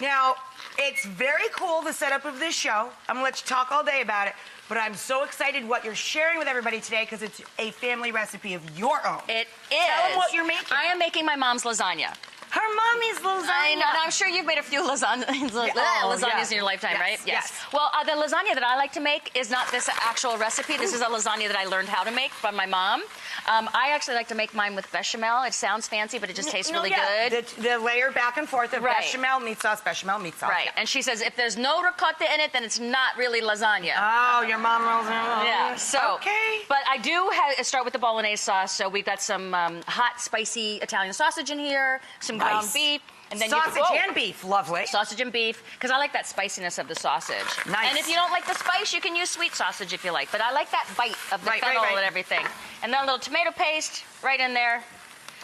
Now, it's very cool, the setup of this show. I'm gonna let you talk all day about it, but I'm so excited what you're sharing with everybody today because it's a family recipe of your own. It is. Tell them what you're making. I am making my mom's lasagna. Her mommy's lasagna. I know. I'm sure you've made a few lasagnas in your lifetime, right? Yes. Well, the lasagna that I like to make is not this actual recipe. This is a lasagna that I learned how to make from my mom. I actually like to make mine with bechamel. It sounds fancy, but it just tastes really good. The layer back and forth of bechamel, meat sauce, bechamel, meat sauce. Right. And she says if there's no ricotta in it, then it's not really lasagna. Oh, your mom rolls in. Yeah. So. Okay. But I do start with the bolognese sauce. So we've got some hot, spicy Italian sausage in here, some ground beef. And then sausage and beef, lovely. Sausage and beef, because I like that spiciness of the sausage. Nice. And if you don't like the spice, you can use sweet sausage if you like. But I like that bite of the fennel and everything. And then a little tomato paste right in there.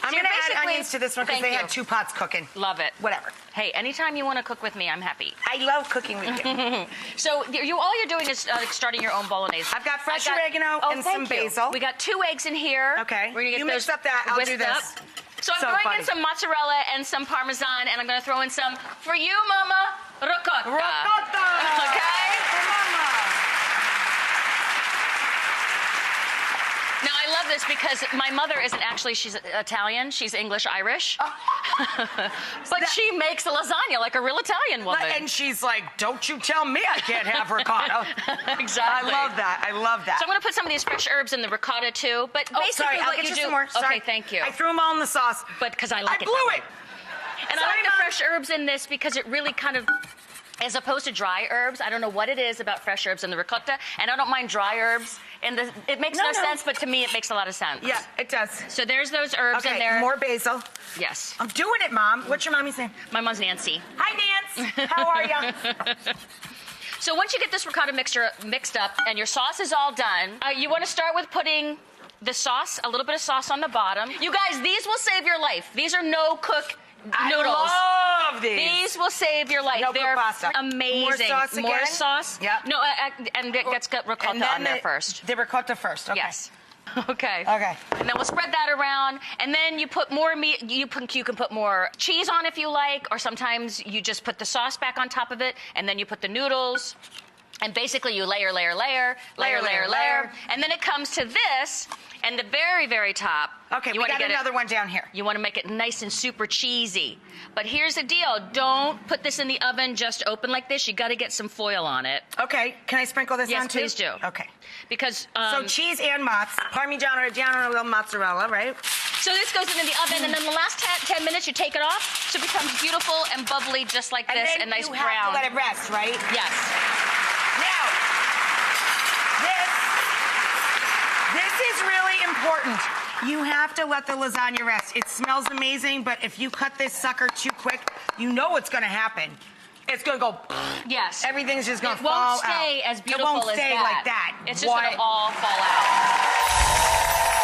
I'm going to add onions to this one because they had 2 pots cooking. Love it. Whatever. Hey, anytime you want to cook with me, I'm happy. I love cooking with you. So all you're doing is starting your own bolognese. I've got fresh oregano and some basil. We got 2 eggs in here. Okay. We're gonna get you mix up that. I'll do this. So I'm throwing in some mozzarella and some Parmesan, and I'm going to throw in some, for you, Mama, ricotta. Ricotta! Okay? For Mama. Now, I love this because my mother isn't actually, she's Italian. She's English-Irish. But she makes a lasagna like a real Italian woman. And she's like, don't you tell me I can't have ricotta. Exactly. I love that. I love that. So I'm going to put some of these fresh herbs in the ricotta, too. But basically sorry, I'll what get you do... some more. Sorry. Okay, thank you. I threw them all in the sauce. But because I like it. I blew it. And I like the fresh herbs in this because it really kind of... As opposed to dry herbs, I don't know what it is about fresh herbs in the ricotta, and I don't mind dry herbs. And it makes no sense, but to me, it makes a lot of sense. Yeah, it does. So there's those herbs in there. More basil. Yes. I'm doing it, Mom. What's your mommy's name? My mom's Nancy. Hi, Nance. How are you? So once you get this ricotta mixture mixed up and your sauce is all done, you want to start with putting the sauce, a little bit of sauce on the bottom. You guys, these will save your life. These are no-cook noodles. I love these. These will save your life. No-cook They're pasta. amazing. More sauce again? More sauce? Yep. No, and it gets ricotta on there first. The ricotta first, okay. Yes. Okay. Okay. And then we'll spread that around, and then you put more meat. You can put more cheese on if you like, or sometimes you just put the sauce back on top of it, and then you put the noodles. And basically you layer, and then it comes to this, and the very, very top. Okay, we got another one down here. You want to make it nice and super cheesy. But here's the deal. Don't put this in the oven just open like this. You got to get some foil on it. Okay, can I sprinkle this on too? Yes, please do. Okay. Because... so cheese and Parmigiano Reggiano, a little mozzarella, right? So this goes into the oven, and then the last 10 minutes you take it off, so it becomes beautiful and bubbly just like this, and nice brown. And then you have to let it rest, right? Yes. Now, this is really important. You have to let the lasagna rest. It smells amazing, but if you cut this sucker too quick, you know what's going to happen. It's going to go... Yes. Everything's just going to fall out. It won't stay as beautiful as that. It won't stay like that. It's just going to all fall out.